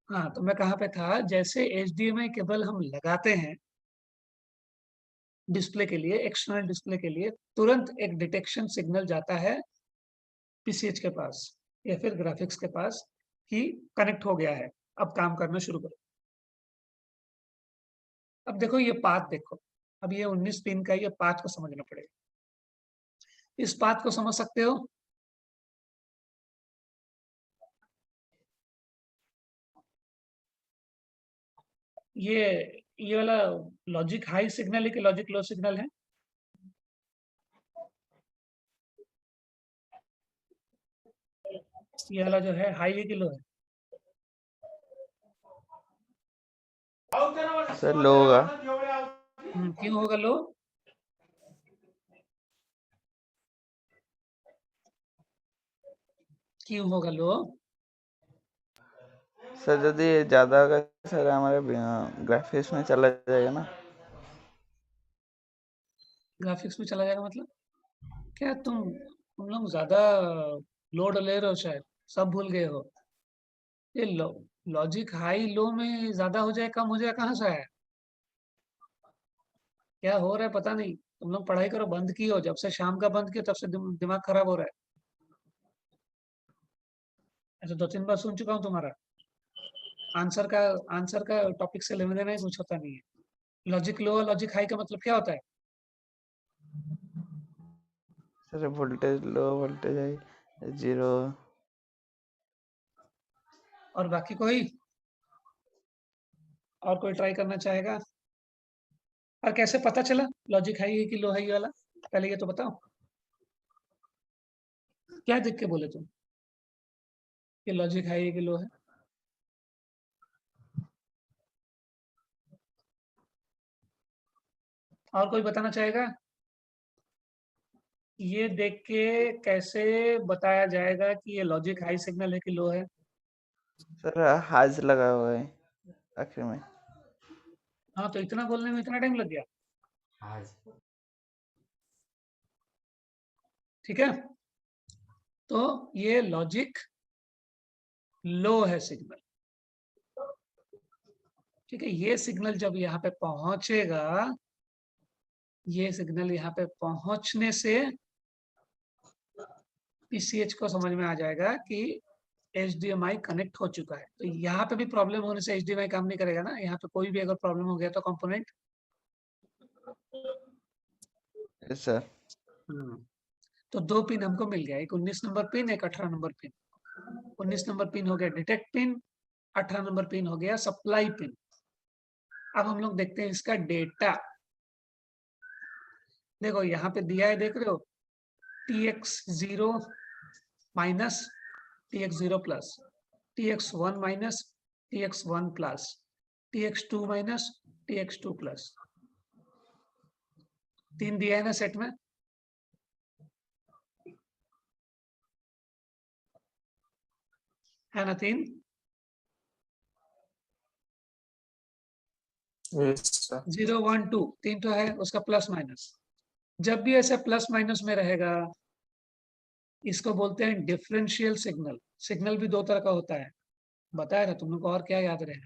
हाँ, तो मैं कहाँ पे था, जैसे HDMI केबल हम लगाते हैं डिस्प्ले के लिए, एक्सटर्नल डिस्प्ले के लिए, तुरंत एक डिटेक्शन सिग्नल जाता है पीसीएच के पास या फिर ग्राफिक्स के पास कि कनेक्ट हो गया है, अब काम करना शुरू करो। अब देखो ये पाथ देखो, अब ये 19 पिन का ये पाथ को समझना पड़ेगा। इस पाथ को समझ सकते हो? ये वाला लॉजिक हाई सिग्नल है कि लॉजिक लो सिग्नल है? ये वाला जो है हाई है कि लो है? सर लो होगा। क्यों होगा लो? क्यों होगा लो? सर यदि ज्यादा होगा सर हमारे ग्राफिक्स में चला जाएगा ना। ग्राफिक्स में चला जाएगा मतलब क्या? तुम लोग ज्यादा लोड ले रहे हो शायद, सब भूल गए हो। ये लॉजिक हाई लो में ज्यादा हो जाए कम हो जाए कहाँ से आया? क्या हो रहा है पता नहीं। तुम लोग पढ़ाई करो, बंद की हो जब से, शाम का बंद किया तब से दिमाग खराब हो रहा है। ऐसे 2-3 बार सुन चुका हूँ तुम्हारा आंसर का टॉपिक से लेने देना ही कुछ होता नहीं है। लॉजिक लो और लॉजिक हाई का मतलब क्या होता है? सर वोल्टेज लो, वोल्टेज हाई, जीरो। और बाकी और कोई ट्राई करना चाहेगा? और कैसे पता चला लॉजिक हाई है कि लो है ये वाला? पहले ये तो बताओ, क्या देख के बोले तुम कि लॉजिक हाई है कि लो है? और कोई बताना चाहेगा? ये देख के कैसे बताया जाएगा कि ये लॉजिक हाई सिग्नल है कि लो है? सर हाज लगा हुआ है आखिर में। हाँ, तो इतना बोलने में इतना टाइम लग गया? ठीक है, तो ये लॉजिक लो है सिग्नल। ठीक है, ये सिग्नल जब यहाँ पे पहुंचेगा, ये सिग्नल यहाँ पे पहुंचने से पीसीएच को समझ में आ जाएगा कि HDMI कनेक्ट हो चुका है। तो यहाँ पे भी प्रॉब्लम होने से HDMI काम नहीं करेगा ना, यहाँ पे कोई भी अगर प्रॉब्लम हो गया तो कंपोनेंट। Yes sir. तो 2 पिन हमको मिल गया, एक 19 नंबर पिन, एक 18 नंबर पिन। 19 नंबर पिन हो गया डिटेक्ट पिन, 18 नंबर पिन हो गया सप्लाई पिन। अब हम लोग देखते हैं इसका डेटा। देखो यहाँ पे दिया है, देख रहे हो, TX0 minus TX0 plus, TX1 minus TX1 plus, TX2 minus TX2 plus. 3 दिया है ना सेट में? है ना 3? Yes sir. 0 1 2 3 तो है, उसका प्लस माइनस। जब भी ऐसे प्लस माइनस में रहेगा, इसको बोलते हैं डिफरेंशियल सिग्नल। सिग्नल भी 2 तरह का होता है, बताया था तुम लोग को, और क्या याद रहे?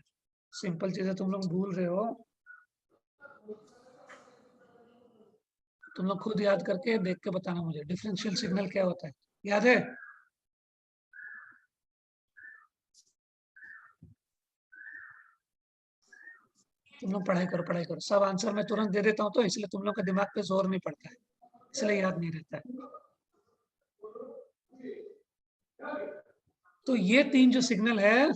सिंपल चीजें तुम लोग भूल रहे हो, तुम लोग खुद याद करके देख के बताना मुझे डिफरेंशियल सिग्नल क्या होता है, याद है? तुम लोग पढ़ाई करो, सब आंसर मैं तुरंत दे देता हूँ तो इसलिए तुम लोग के दिमाग पे जोर नहीं पड़ता है, इसलिए याद नहीं रहता है। तो ये 3 जो सिग्नल है,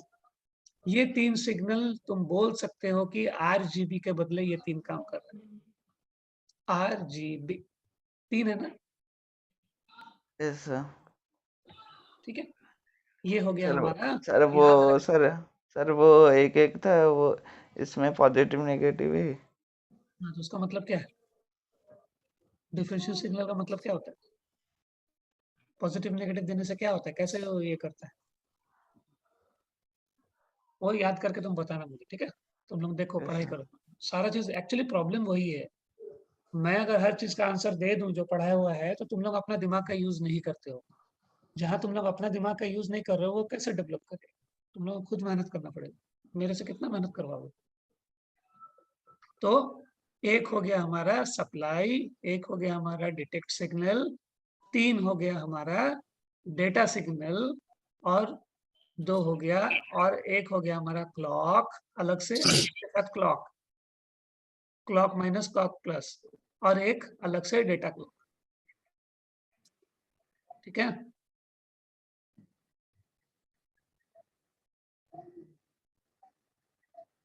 ये 3 सिग्नल तुम बोल सकते हो कि RGB के बदले ये 3 काम कर रहे हैं। RGB 3 है ना? Yes sir. ठीक है, ये हो गया सर हमारा। सर वो याद रख, सर सर वो एक एक था वो, इसमें पॉजिटिव नेगेटिव ही। हाँ, तो उसका मतलब क्या है? डिफरेंशियल सिग्नल का मतलब क्या होता है? पॉजिटिव नेगेटिव देने से क्या होता है, कैसे वो ये करता है, वो याद करके तुम बताना मुझे, ठीक है? तुम लोग देखो, यस पढ़ाई सर। करो, सारा चीज एक्चुअली प्रॉब्लम वही है। मैं अगर हर चीज का आंसर दे दूं जो पढ़ाया हुआ है, तो तुम लोग अपना दिमाग का यूज नहीं करते हो। जहां तुम लोग अपना दिमाग का यूज नहीं कर रहे हो, वो कैसे डेवलप करे? तुम लोग को खुद मेहनत करना पड़ेगा। मेरे से कितना मेहनत करवाओगे? तो एक हो गया हमारा सप्लाई, एक हो गया हमारा डिटेक्ट सिग्नल, 3 हो गया हमारा डेटा सिग्नल, और 2 हो गया, और एक हो गया हमारा क्लॉक अलग से, इसके साथ clock, clock minus clock plus, और एक अलग से डेटा क्लॉक। ठीक है,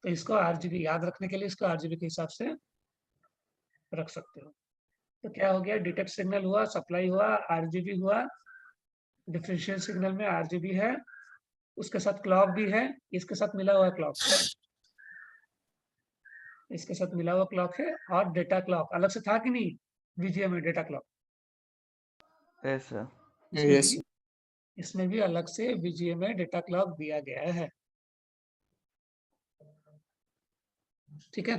तो इसको आरजीबी याद रखने के लिए इसको आरजीबी के हिसाब से रख सकते हो। तो क्या हो गया, डिटेक्ट सिग्नल हुआ, सप्लाई हुआ, आरजीबी हुआ, डिफरेंशियल सिग्नल में आरजीबी है, उसके साथ क्लॉक भी है, इसके साथ मिला हुआ क्लॉक, इसके साथ मिला हुआ क्लॉक है, और डेटा क्लॉक अलग से था कि नहीं वीजीए में डेटा क्लॉक? Yes sir. इसमें भी अलग से वीजीए में डेटा क्लॉक दिया गया है। ठीक है,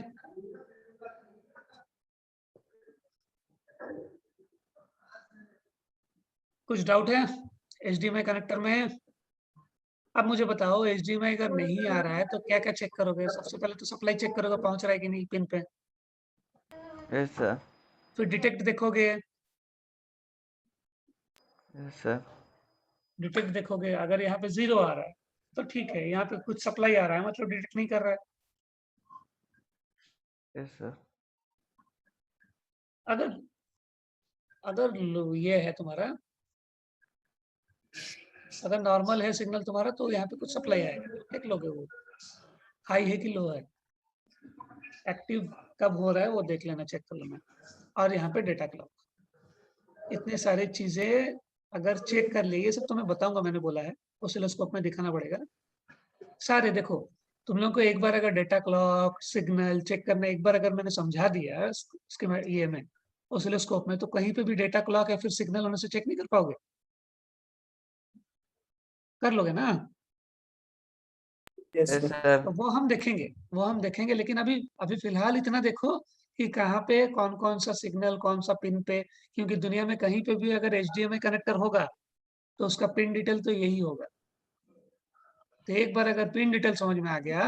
कुछ डाउट है एचडीएमआई कनेक्टर में? अब मुझे बताओ, एचडीएमआई अगर नहीं आ रहा है तो क्या क्या चेक करोगे? सबसे पहले तो सप्लाई चेक करोगे पहुंच रहा है कि नहीं पिन पे, यस सर। फिर डिटेक्ट देखोगे, यस सर। डिटेक्ट देखोगे, अगर यहाँ पे 0 आ रहा है तो ठीक है, यहाँ पे कुछ सप्लाई आ रहा है मतलब डिटेक्ट नहीं कर रहा है। Yes sir. अगर अगर ये है तुम्हारा, अगर नॉर्मल है सिग्नल तुम्हारा, तो यहाँ पे कुछ सप्लाई आएगा, देख लोगे वो हाई है कि लो है, एक्टिव कब हो रहा है वो देख लेना, चेक कर लेना। और यहाँ पे डेटा क्लॉक, इतने सारे चीजें अगर चेक कर लिए, ये सब तो मैं बताऊंगा, मैंने बोला है ऑसिलोस्कोप में दिखाना पड़ेगा सारे। देखो, तुम लोग को एक बार अगर डेटा क्लॉक सिग्नल चेक करना एक बार अगर मैंने समझा दिया इसके ये में ऑसिलोस्कोप में, तो कहीं पे भी डेटा क्लॉक या फिर सिग्नल होने से चेक नहीं कर पाओगे? कर लोगे ना? Yes sir. तो वो हम देखेंगे, वो हम देखेंगे, लेकिन अभी अभी फिलहाल इतना देखो कि कहाँ पे कौन कौन सा सिग्नल कौन सा पिन पे, क्योंकि दुनिया में कहीं पे भी अगर एचडीएमआई कनेक्टर होगा तो उसका पिन डिटेल तो यही होगा। तो एक बार अगर पिन डिटेल समझ में आ गया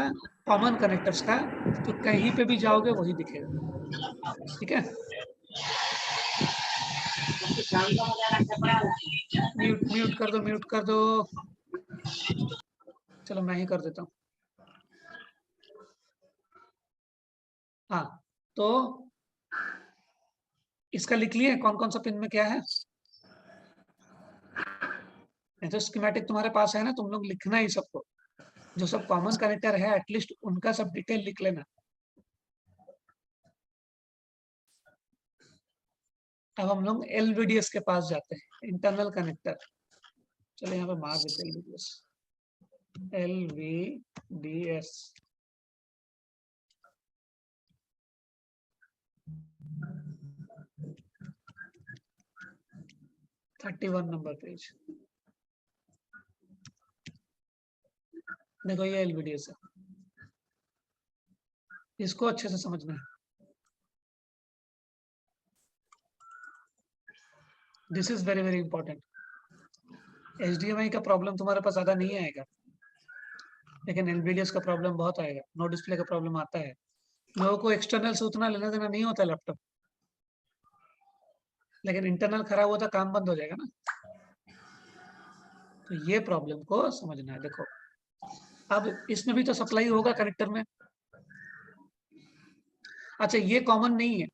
कॉमन कनेक्टर्स का, तो कहीं पे भी जाओगे वही दिखेगा। ठीक है, म्यूट म्यूट कर दो, म्यूट कर दो। चलो मैं ही कर देता हूँ। हाँ, तो इसका लिख लिए कौन कौन सा पिन में क्या है? तो स्कीमेटिक तुम्हारे पास है ना, तुम लोग लिखना ही सबको, जो सब कॉमन कनेक्टर है एटलीस्ट उनका सब डिटेल लिख लेना। अब हम लोग एलवीडीएस के पास जाते हैं, इंटरनल कनेक्टर। चलो यहाँ पे मार देते हैं एलवीडीएस। LVDS 31 नंबर पेज, देखो ये एलवीडीएस है, इसको अच्छे से समझना है। This is very very important. HDMI का प्रॉब्लम तुम्हारे पास ज्यादा नहीं आएगा, लेकिन एलवीडीएस का प्रॉब्लम बहुत आएगा, नो डिस्प्ले का प्रॉब्लम आता है। लोगों को एक्सटर्नल से उतना लेना देना नहीं होता लैपटॉप, लेकिन इंटरनल खराब होता काम बंद हो जाएगा ना। तो ये प्रॉब्लम को समझना है। देखो, अब इसमें भी तो सप्लाई होगा कनेक्टर में। अच्छा, ये कॉमन नहीं है,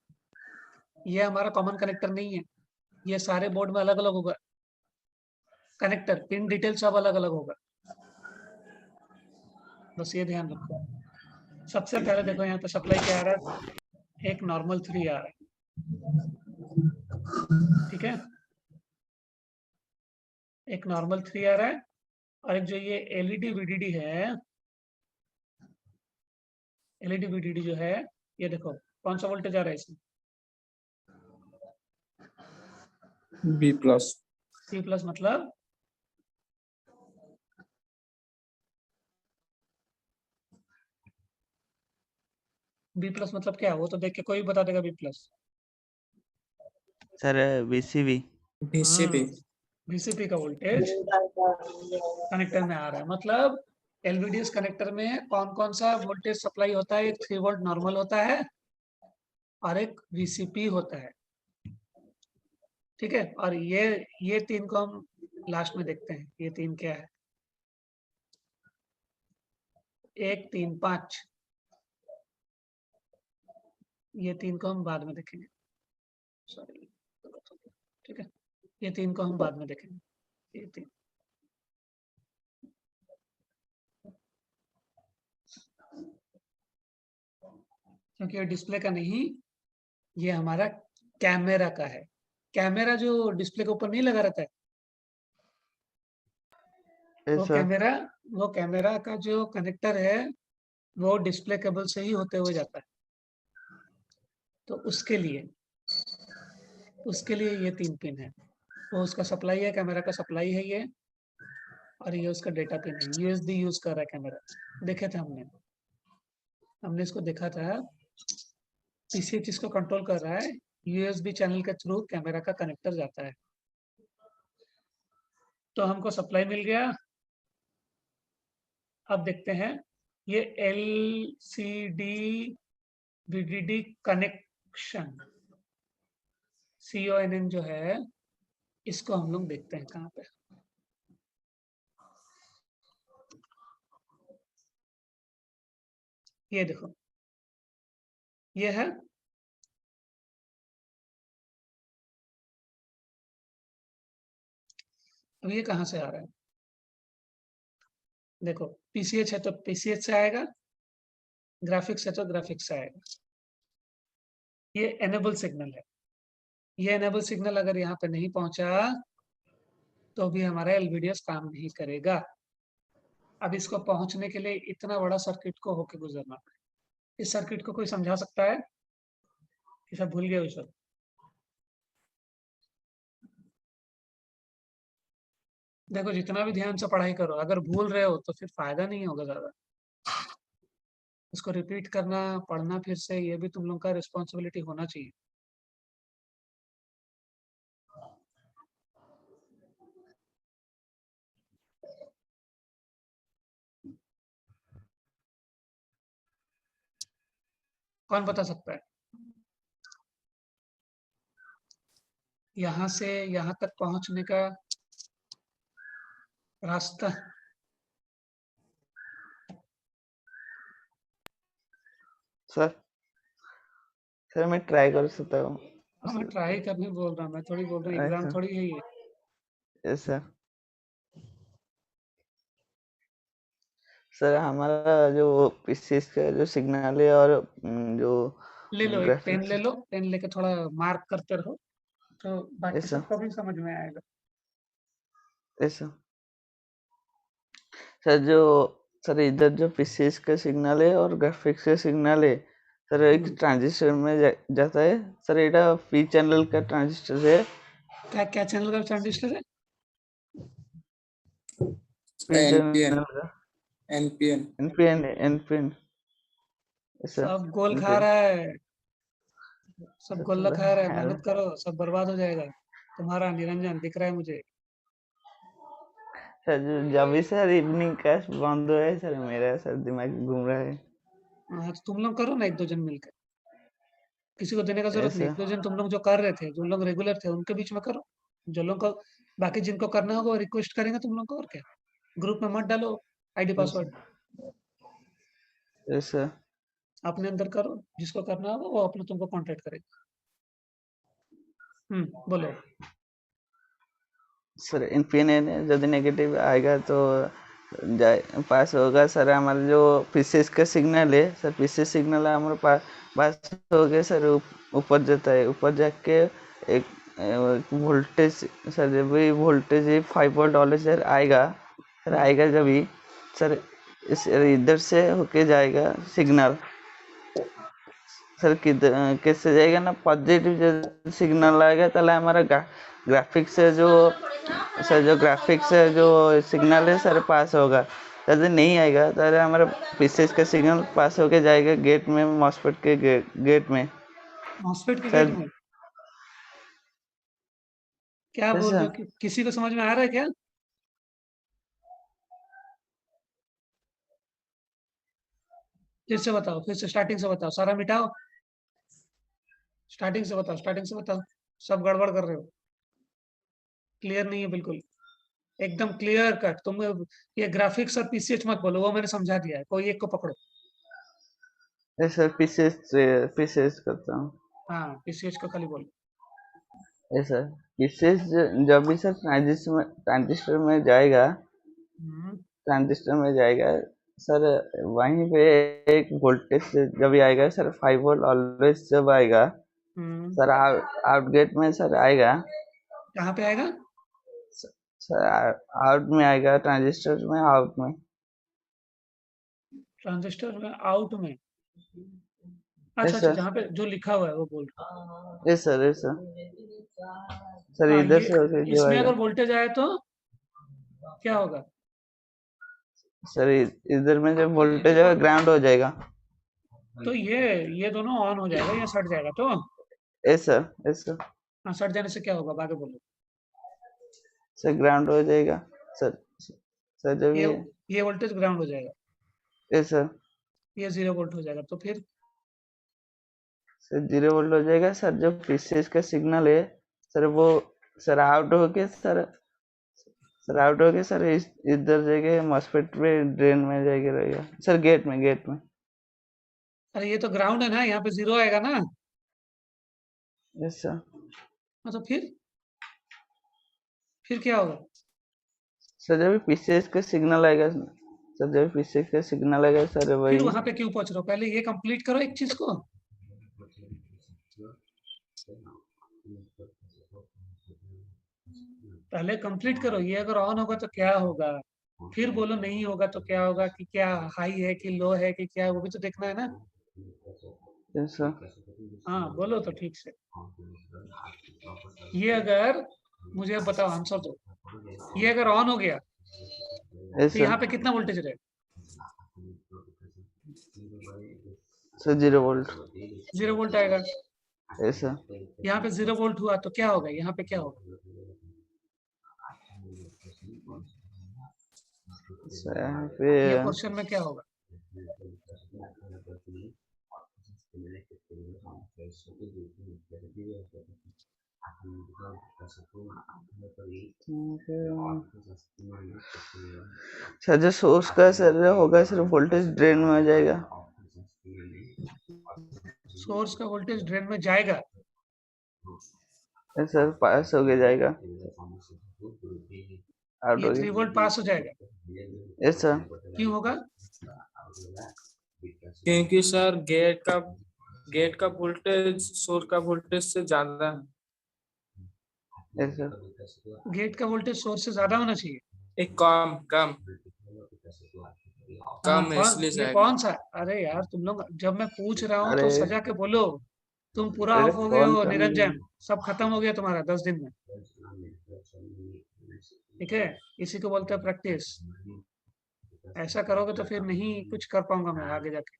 ये हमारा कॉमन कनेक्टर नहीं है, ये सारे बोर्ड में अलग अलग होगा कनेक्टर, पिन डिटेल सब अलग अलग होगा, बस ये ध्यान रखो। सबसे पहले देखो यहाँ पे सप्लाई क्या आ रहा है, एक नॉर्मल 3 आ रहा है। ठीक है, एक नॉर्मल 3 आ रहा है, और एक जो ये एलईडी वीडीडी है, एलईडी वीडीडी जो है, ये देखो कौन सा वोल्टेज आ रहा है इसमें, बी प्लस। बी प्लस मतलब बी प्लस मतलब क्या? वो तो देख के कोई बता देगा B plus. Sir BCB. BCB. BCP का वोल्टेज कनेक्टर में आ रहा है, मतलब एलवीडीएस कनेक्टर में कौन कौन सा वोल्टेज सप्लाई होता है? एक 3 वोल्ट नॉर्मल होता है और एक वीसीपी होता है, ठीक है। और ये तीन को हम लास्ट में देखते हैं, ये तीन क्या है, 1 3 5, ये तीन को हम बाद में देखेंगे, सॉरी, ठीक है। ये तीन को हम बाद में देखेंगे, ये तीन। क्योंकि ये डिस्प्ले का नहीं, ये हमारा कैमरा का है। कैमरा जो डिस्प्ले के ऊपर नहीं लगा रहता है, यस सर। वो कैमरा का जो कनेक्टर है वो डिस्प्ले केबल से ही होते हुए जाता है। तो उसके लिए ये तीन पिन है। वो उसका सप्लाई है, कैमरा का सप्लाई है ये, और ये उसका डेटा पिन है। यूएसबी यूज कर रहा है कैमरा, देखे थे हमने इसको देखा था। पीसीएच इसको कंट्रोल कर रहा है, यूएसबी चैनल के थ्रू कैमरा का कनेक्टर जाता है। तो हमको सप्लाई मिल गया। अब देखते हैं ये एलसीडी वीडीडी कनेक्शन, CONN जो है, इसको हम लोग देखते हैं कहाँ पे। ये देखो, ये है, अब ये कहाँ से आ रहा है? देखो, पीसीएच है तो पीसीएच से आएगा, ग्राफिक्स है तो ग्राफिक्स से आएगा। ये एनेबल सिग्नल है। ये एनेबल सिग्नल अगर यहाँ पे नहीं पहुंचा तो भी हमारा एलवीडीएस काम नहीं करेगा। अब इसको पहुंचने के लिए इतना बड़ा सर्किट को होके गुजरना है। इस सर्किट को कोई समझा सकता है कि सब भूल गए सब? देखो, जितना भी ध्यान से पढ़ाई करो, अगर भूल रहे हो तो फिर फायदा नहीं होगा ज्यादा। इसको रिपीट करना, पढ़ना फिर से, ये भी तुम लोग का रिस्पॉन्सिबिलिटी होना चाहिए। कौन बता सकता है यहाँ से यहाँ तक पहुंचने का रास्ता? सर सर मैं ट्राई कर सकता हूँ। हाँ, मैं ट्राई करने बोल रहा हूँ, मैं थोड़ी बोल रहा हूँ एग्जाम ऐसा। थोड़ी है ये। Yes sir. सर हमारा जो पीसीएस का जो सिग्नल है और जो ले लो, एक पेन ग्राफिक्स। ले लो, पेन लेके थोड़ा मार्क करते रहो तो बाकी यस सर। सबको भी समझ में आएगा। Yes sir. सर जो सर इधर जो पीसीएस का सिग्नल है और ग्राफिक्स का सिग्नल है सर, एक ट्रांजिस्टर में जाता है सर। ये पी चैनल का ट्रांजिस्टर है। क्या क्या चैनल का ट्रांजिस्टर है? पी एनपीएन चैनल का NPN NPN NPN. Yes sir. सब गोल खा एनपीएन। रहा है, सब गोला खा रहा है, सर मेहनत करो, सब बर्बाद हो जाएगा तुम्हारा। निरंजन दिख रहा है मुझे। सर जब भी सर इवनिंग क्लास बंद हुआ है सर, मेरा सर दिमाग घूम रहा है। हाँ, तो तुम लोग करो ना, एक दो जन मिलकर। किसी को देने का जरूरत नहीं, ऐसा। एक दो जन तुम लोग जो कर रहे थे, जो लोग रेगुलर थे, उनके बीच में करो। जो लोग को, बाकी जिनको करना होगा वो रिक्वेस्ट करेंगे तुम लोग को, और क्या। ग्रुप में मत डालो आईडी पासवर्ड, ऐसा। अपने अंदर करो। जिसको करना होगा वो अपने तुमको कांटेक्ट करेगा। बोलो। सर एनपीएन है, यदि नेगेटिव आएगा तो जाए पास होगा सर। हमारा जो पीसीएस का सिग्नल है सर, पीसीएस सिग्नल हमारे पास हो गया सर। ऊपर जाता है, ऊपर जाके एक वोल्टेज सर, जब भी वोल्टेज 5 वोल्ट वाले सर आएगा सर, आएगा जब भी सर इस इधर से होके जाएगा सिग्नल सर। किधर कैसे जाएगा ना, पॉजिटिव सिग्नल आएगा ताले हमारा ग्राफिक्स से जो सर, जो ग्राफिक्स से जो सिग्नल है सर पास होगा। यदि नहीं आएगा तो हमारा पीसीएस का सिग्नल पास होके जाएगा गेट में, मॉसफेट के गेट में मॉस्फेट के गेट सर। में? क्या बोल ऐसा। रहे हो? किसी को समझ में आ रहा है क्या? फिर से बताओ, फिर से स्टार्टिंग से बताओ, सारा मिटाओ, स्टार्टिंग से बताओ, स्टार्टिंग से बताओ, सब गड़बड़ कर रहे हो, क्लियर नहीं है बिल्कुल, एकदम क्लियर कट। तुम ये ग्राफिक्स और पीसीएच मत बोलो, वो मैंने समझा दिया है, कोई एक को पकड़ो। यस सर, पीसेस करता हूँ। हाँ, पीसीएच को खाली बोलो। यस सर, पीसेस जब भी सर ट्रांजिस्टर में जाएगा, हम्म, ट्रांजिस्टर में जाएगा सर, वहीं पे एक वोल्टेज से जब भी आएगा सर, 5 वोल्ट ऑलवेज जब आएगा हम्म, सर, आउट गेट में सर आएगा, कहाँ पे आएगा? सर आउट में आएगा, ट्रांजिस्टर में आउट में। ट्रांजिस्टर में आउट में? अच्छा यस अच्छा, सर, जहाँ पे जो लिखा हुआ है वो बोल रहा हूँ। Yes sir, yes sir, sir हाँ, इधर ये से होके जो इसमें आएगा अगर वोल्टेज आए तो क्या होगा? सर, इधर में जब वोल्टेज आएगा ग्राउंड हो जाएगा। तो ये दोनों ऑन हो जाएगा या सट जाएगा? तो यस सर, यस सर, हाँ, सट जाने से क्या होगा, आगे बोलो। सर ग्राउंड हो जाएगा सर। सर जब ये ये, ये वोल्टेज ग्राउंड हो जाएगा, यस सर, ये 0 वोल्ट हो जाएगा, तो फिर सर 0 वोल्ट हो जाएगा सर। जो पीसीएस का सिग्नल है सर, वो सर आउट होके सर इधर जाएगा, मॉस्फेट पे ड्रेन में जाएगा रहेगा सर, गेट में। अरे ये तो ग्राउंड है ना, यहाँ पे 0 आएगा ना। यस सर, हाँ, तो फिर क्या होगा? सर जब पीसीएस का सिग्नल आएगा सर, जब पीसीएस का सिग्नल आएगा सर, फिर वही वहां पे क्यों पहुंच रहे हो? पहले ये कंप्लीट करो एक चीज को। पहले कंप्लीट करो, ये अगर ऑन होगा तो क्या होगा, फिर बोलो नहीं होगा तो क्या होगा, कि क्या हाई है कि लो है कि क्या है, वो भी तो देखना है ना। यस सर, हाँ, बोलो तो ठीक से। ये अगर, मुझे अब बताओ, आंसर दो। ये अगर ऑन हो गया यस तो सर, यहाँ पे कितना वोल्टेज रहेगा? Sir 0 volt. 0 वोल्ट आएगा। यस सर, यहाँ पे 0 वोल्ट हुआ तो क्या होगा, यहाँ पे क्या होगा? सर यहाँ पे ये क्वेश्चन में क्या होगा? सर जो सोर्स का सर होगा सर, वोल्टेज ड्रेन में आ जाएगा। सोर्स का वोल्टेज ड्रेन में जाएगा? यस सर, पास होके जाएगा, आउट ये हो 3 वोल्ट पास हो जाएगा? गया। यस सर, क्यों होगा? क्योंकि सर गेट का वोल्टेज सोर्स का वोल्टेज से ज्यादा है। यस सर, गेट का वोल्टेज सोर्स से ज्यादा होना चाहिए। एक कम कम हाँ, कम है, कौन इसलिए ये जाएगा। कौन सा? अरे यार, तुम लोग जब मैं पूछ रहा हूँ तो अरे सजा के बोलो। तुम पूरा अरे ऑफ हो गए फोन हो कम, निरंजन, सब खत्म हो गया तुम्हारा 10 दिन में। ठीक है, इसी को बोलते हैं प्रैक्टिस। ऐसा करोगे तो फिर नहीं कुछ कर पाऊंगा मैं आगे जाके।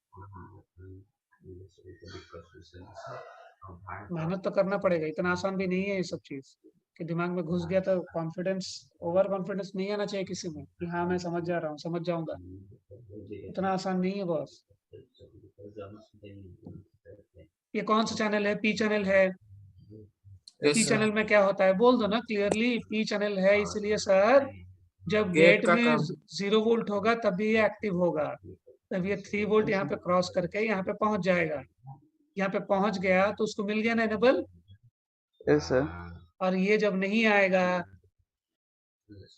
मेहनत तो करना पड़ेगा, इतना आसान भी नहीं है ये सब चीज कि दिमाग में घुस गया तो कॉन्फिडेंस, ओवर कॉन्फिडेंस नहीं आना चाहिए किसी में कि हाँ मैं समझ जा रहा हूँ, समझ जाऊंगा। इतना आसान नहीं है बॉस। ये कौन सा चैनल है? पी चैनल है? पी यस सर, चैनल में क्या होता है बोल दो ना क्लियरली। पी चैनल है इसलिए सर, जब गेट गेट का में कम। 0 वोल्ट होगा तभी ये एक्टिव होगा, तब ये 3 वोल्ट यहाँ पे क्रॉस करके यहाँ पे पहुंच जाएगा। यहाँ पे पहुंच गया तो उसको मिल गया ना एनेबल। यस सर, और ये जब नहीं आएगा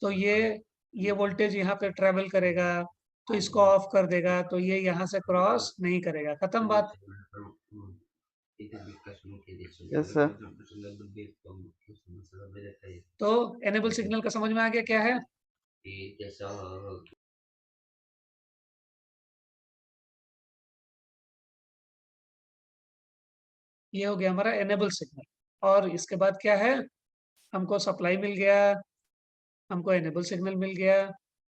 तो ये वोल्टेज यहाँ पे ट्रेवल करेगा, तो इसको ऑफ कर देगा, तो ये यहाँ से क्रॉस नहीं करेगा, खत्म बात। यस सर, तो एनेबल सिग्नल का समझ में आ गया क्या है? ये हो गया हमारा एनेबल सिग्नल। और इसके बाद क्या है? हमको सप्लाई मिल गया, हमको एनेबल सिग्नल मिल गया,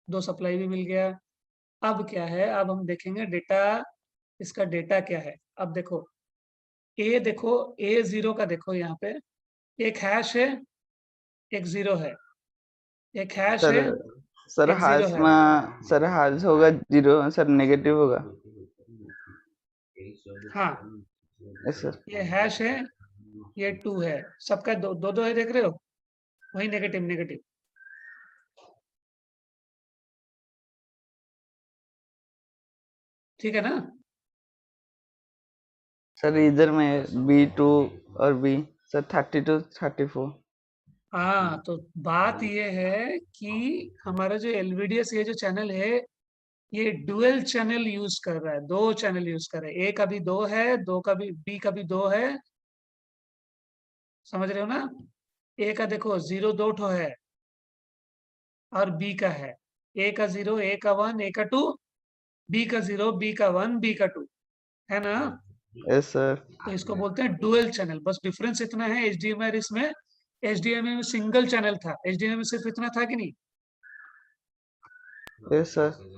2 सप्लाई भी मिल गया। अब क्या है, अब हम देखेंगे डेटा, इसका डेटा क्या है। अब देखो देखो A0 का देखो, यहाँ पे एक हैश है, एक 0 है, एक हैश सर है, सर एक 0 हाश है। में सर हाश होगा 0, सर नेगेटिव होगा। हाँ यस सर। ये हैश है, ये 2 है, सबका दो दो, दो है, देख रहे हो, वही नेगेटिव नेगेटिव। ठीक है ना? सर इधर में B2 और B सर 32 34। हाँ तो बात ये है कि हमारा जो एलवीडीएस ये जो चैनल है ये डुअल चैनल यूज कर रहा है, 2 चैनल यूज कर रहा है, ए का भी 2 है, दो का भी, बी का भी 2 है, समझ रहे हो ना? ए का देखो 0 2 ठो है और बी का है, ए का 0, ए का 1, ए का 2, बी का 0, बी का 1, बी का 2, है ना? Yes sir. तो इसको बोलते हैं डुअल चैनल। बस डिफरेंस इतना है एचडीएमआई और इसमें, एचडीएमआई में सिंगल चैनल था, एचडीएमआई में सिर्फ इतना था कि नहीं, यस सर।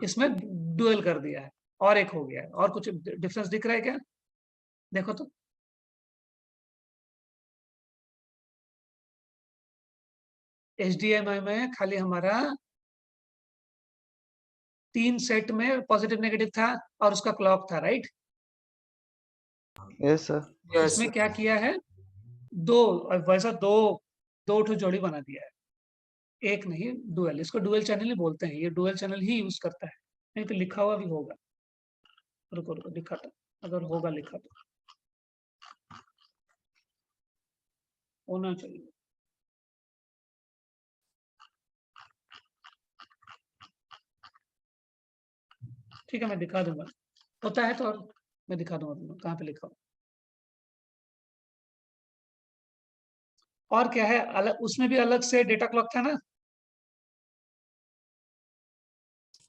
इसमें डुअल कर दिया है और एक हो गया है। और कुछ डिफरेंस दिख रहा है क्या? देखो तो, एचडीएमआई में खाली हमारा 3 सेट में पॉजिटिव नेगेटिव था और उसका क्लॉक था, राइट? Yes sir. यस इसमें क्या किया है, 2, और वैसा दो दो ठो जोड़ी बना दिया है, एक नहीं, डुअल। इसको डुअल चैनल ही बोलते हैं, ये डुअल चैनल ही यूज करता है। नहीं तो लिखा हुआ भी होगा, रुको रुको दिखाता, अगर होगा लिखा तो होना चाहिए। ठीक है मैं दिखा दूंगा, होता है तो, और मैं दिखा दूंगा तुमको कहाँ पे लिखा हो। और क्या है अलग, उसमें भी अलग से डेटा क्लॉक था ना,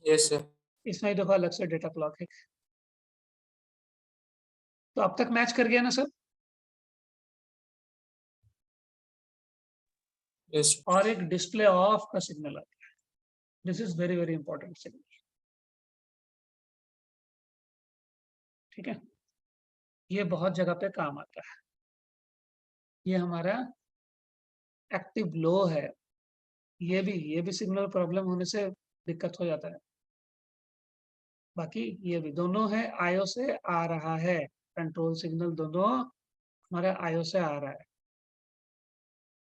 यस सर। इसमें भी देखो अलग से डेटा क्लॉक है। तो अब तक मैच कर गया ना सब? यस और एक डिस्प्ले ऑफ का सिग्नल आता है, this is very very important signal. ठीक है, ये बहुत जगह पे काम आता है। ये हमारा एक्टिव लो है, ये भी सिग्नल प्रॉब्लम होने से दिक्कत हो जाता है। बाकी ये भी दोनों है, आईओ से आ रहा है, कंट्रोल सिग्नल दोनों हमारा आईओ से आ रहा है।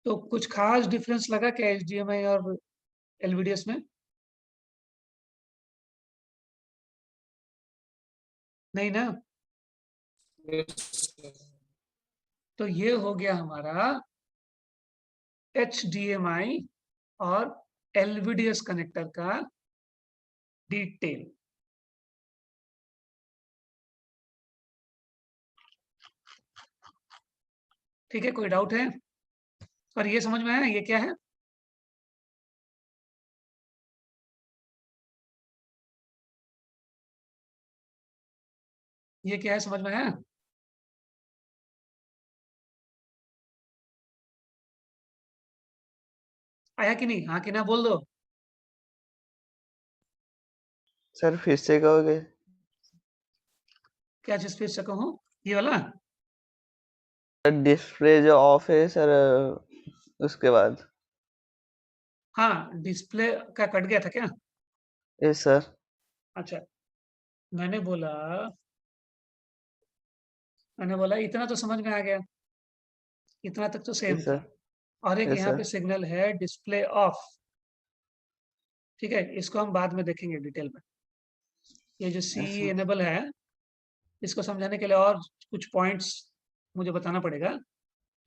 तो कुछ खास डिफरेंस लगा क्या एचडीएमआई और एलवीडीएस में? नहीं ना? तो ये हो गया हमारा एचडीएमआई और एलवीडीएस कनेक्टर का डिटेल। ठीक है, कोई डाउट है? और ये समझ में आया ये क्या है? ये क्या है, समझ में आया? आया कि नहीं? हाँ कि ना बोल दो। सर फिर से कहोगे? क्या चीज फिर से कहूँ? ये वाला? डिस्प्ले जो ऑफ है सर, उसके बाद। हाँ डिस्प्ले का कट गया था क्या? Yes sir. अच्छा, मैंने बोला इतना तो समझ में आ गया, इतना तक तो सेम यस था। सर। और एक यस यहाँ पे सर। सिग्नल है डिस्प्ले ऑफ। ठीक है, इसको हम बाद में देखेंगे डिटेल में। ये जो सी यस सर। एनेबल है, इसको समझाने के लिए और कुछ पॉइंट्स मुझे बताना पड़ेगा।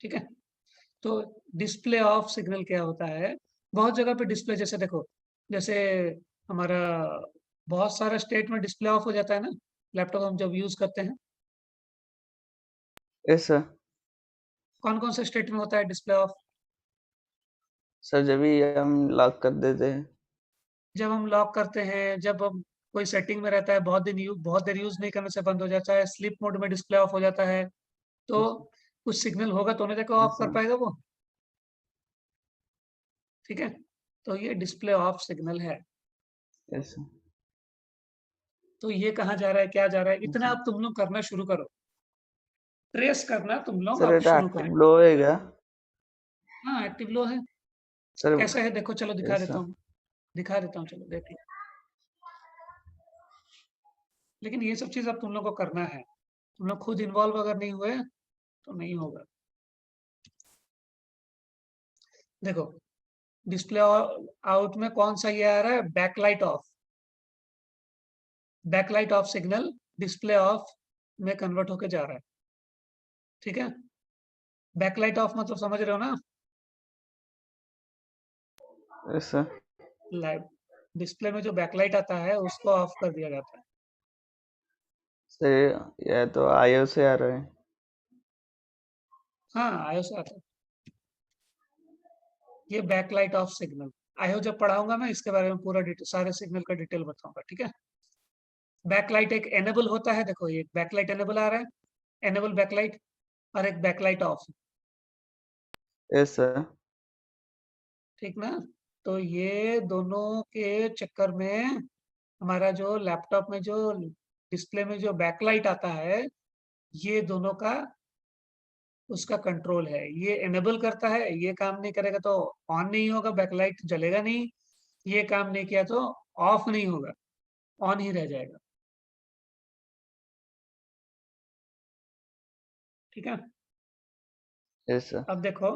ठीक है, तो डिस्प्ले ऑफ सिग्नल क्या होता है, बहुत जगह पे डिस्प्ले, जैसे देखो, जैसे हमारा बहुत सारा स्टेट में डिस्प्ले ऑफ हो जाता है ना, लैपटॉप हम जब यूज करते हैं। Yes sir. कौन कौन से स्टेट में होता है डिस्प्ले ऑफ? सर जब भी हम लॉक कर देते हैं। जब हम लॉक करते हैं, जब हम कोई सेटिंग में रहता है, बहुत देर यूज नहीं करने से बंद हो जाता है, स्लीप मोड में डिस्प्ले ऑफ हो जाता है, तो कुछ सिग्नल होगा तो नहीं देखो ऑफ यस कर सर। पाएगा वो। ठीक है, तो ये डिस्प्ले ऑफ सिग्नल है। Yes sir. तो ये कहाँ जा रहा है, क्या जा रहा है, इतना सर अब तुम लोग करना शुरू करो, ट्रेस करना तुम लोग सर अब এটা शुरू करो। एक्टिव लो होएगा हाँ एक्टिव लो है। सर। कैसा है देखो, चलो दिखा यस देता सर। हूँ, दिखा देता हूँ, चलो देख लो। लेकिन ये सब चीज अब तुम लोग को करना है। तुम लोग खुद इन्वॉल्व अगर नहीं हुए तो नहीं होगा। देखो डिस्प्ले आउट में कौन सा ये आ रहा है, backlight off. Backlight off signal display off में कन्वर्ट होके जा रहा है, ठीक है। बैकलाइट ऑफ मतलब समझ रहे हो ना, यस सर। लाइट डिस्प्ले में जो बैकलाइट आता है उसको ऑफ कर दिया जाता है। सर यह तो आईओ से आ रहा है। हाँ आयो से आता है, ये बैकलाइट ऑफ सिग्नल। आयो जब पढ़ाऊंगा मैं इसके बारे में पूरा डिटेल, सारे सिग्नल का डिटेल बताऊंगा, ठीक है। बैकलाइट एक एनेबल होता है, देखो ये बैकलाइट एनेबल आ रहा है, एनेबल बैकलाइट, और एक बैकलाइट ऑफ, यस सर। ठीक ना। तो ये दोनों के चक्कर में हमारा जो लैपटॉप में जो डिस्प्ले में जो बैकलाइट आता है, ये दोनों का उसका कंट्रोल है। ये एनेबल करता है, ये काम नहीं करेगा तो ऑन नहीं होगा, बैकलाइट जलेगा नहीं। ये काम नहीं किया तो ऑफ नहीं होगा, ऑन ही रह जाएगा, ठीक है। Yes sir. अब देखो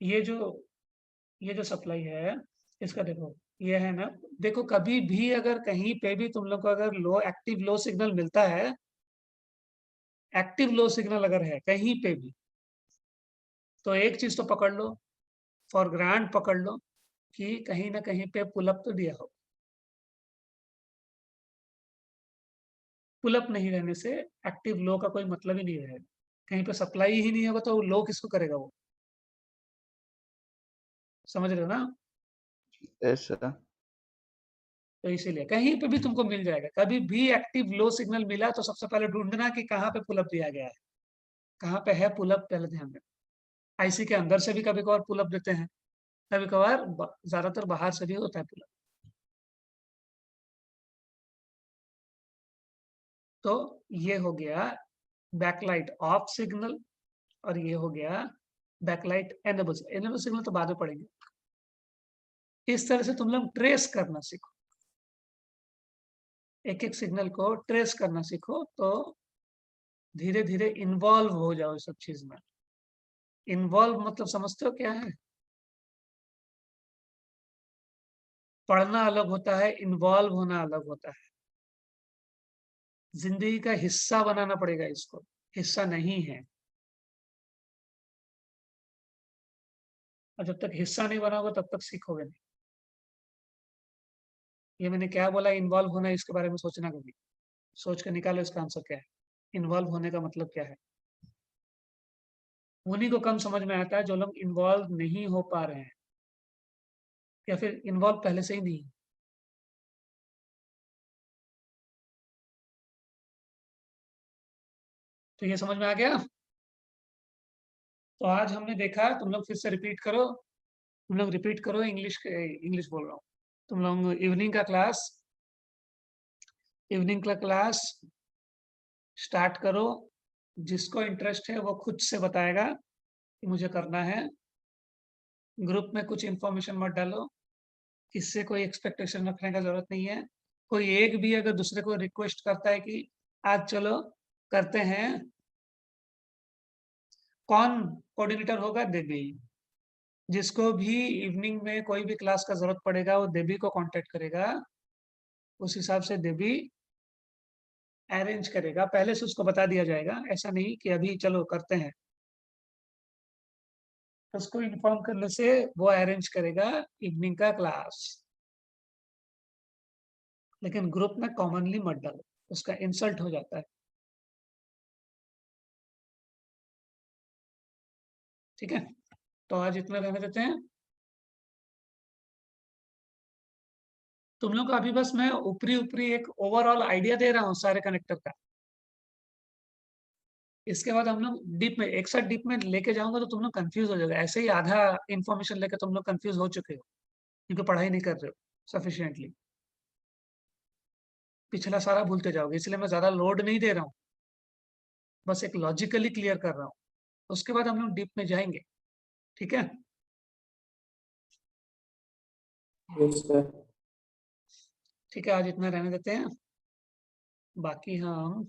ये जो सप्लाई है इसका देखो, ये है ना, देखो कभी भी अगर कहीं पे भी तुम लोग को अगर लो एक्टिव लो सिग्नल मिलता है, एक्टिव लो सिग्नल अगर है कहीं पे भी, तो एक चीज तो पकड़ लो, फॉर ग्रांट पकड़ लो कि कहीं ना कहीं पे पुलअप तो दिया हो। पुलअप नहीं रहने से एक्टिव लो का कोई मतलब ही नहीं रहेगा। कहीं पे सप्लाई ही नहीं होगा तो लो किसको करेगा वो, समझ रहे हो ना। Yes sir. तो इसीलिए कहीं पे भी तुमको मिल जाएगा, कभी भी एक्टिव लो सिग्नल मिला तो सबसे पहले ढूंढना कि कहाँ पे पुलअप दिया गया है, कहाँ पे है पुलअप, पहले ध्यान देना। आईसी के अंदर से भी कभी कभार पुलअप देते हैं, कभी कभार ज्यादातर बाहर से भी होता है पुलअप। तो ये हो गया बैकलाइट ऑफ सिग्नल, और ये हो गया बैकलाइट एनेबल। एनेबल सिग्नल तो बाद में पढ़ेंगे। इस तरह से तुम लोग ट्रेस करना सीखो, एक एक सिग्नल को ट्रेस करना सीखो, तो धीरे धीरे इन्वॉल्व हो जाओ इस सब चीज में। इन्वॉल्व मतलब समझते हो क्या है, पढ़ना अलग होता है, इन्वॉल्व होना अलग होता है। जिंदगी का हिस्सा बनाना पड़ेगा इसको, हिस्सा नहीं है। और जब तक हिस्सा नहीं बनाओगे तब तक सीखोगे नहीं। ये मैंने क्या बोला, इन्वॉल्व होना, इसके बारे में सोचना कभी, सोच कर निकालो इसका आंसर क्या है। इन्वॉल्व होने का मतलब क्या है। उन्हीं को कम समझ में आता है जो लोग इन्वॉल्व नहीं हो पा रहे हैं, या फिर इन्वॉल्व पहले से ही नहीं है। तो ये समझ में आ गया। तो आज हमने देखा, तुम लोग फिर से रिपीट करो, तुम लोग रिपीट करो, इंग्लिश इंग्लिश बोल रहा हूँ। तुम लोग इवनिंग का क्लास स्टार्ट करो। जिसको इंटरेस्ट है वो खुद से बताएगा कि मुझे करना है। ग्रुप में कुछ इन्फॉर्मेशन मत डालो, इससे कोई एक्सपेक्टेशन रखने का जरूरत नहीं है। कोई एक भी अगर दूसरे को रिक्वेस्ट करता है कि आज चलो करते हैं, कौन कोऑर्डिनेटर होगा, देवी। जिसको भी इवनिंग में कोई भी क्लास का जरूरत पड़ेगा वो देवी को कांटेक्ट करेगा, उस हिसाब से देवी अरेंज करेगा। पहले से उसको बता दिया जाएगा, ऐसा नहीं कि अभी चलो करते हैं। तो उसको इन्फॉर्म करने से वो अरेंज करेगा इवनिंग का क्लास। लेकिन ग्रुप में कॉमनली मत डालो, उसका इंसल्ट हो जाता है, ठीक है। तो आज इतना रहने देते हैं। तुम लोग को अभी बस मैं ऊपरी ऊपरी एक ओवरऑल आइडिया दे रहा हूँ सारे कनेक्टर का। इसके बाद हम लोग डीप में, एक साथ डीप में लेके जाऊंगा तो तुम लोग कंफ्यूज हो जाओगे। ऐसे ही आधा इन्फॉर्मेशन लेके तुम लोग कंफ्यूज हो चुके हो क्योंकि पढ़ाई नहीं कर रहे हो सफिशिएंटली। पिछला सारा भूलते जाओगे, इसलिए मैं ज्यादा लोड नहीं दे रहा हूँ, बस एक लॉजिकली क्लियर कर रहा हूँ। उसके बाद हम लोग डीप में जाएंगे, ठीक है। Yes sir. ठीक है, आज इतना रहने देते हैं। बाकी हम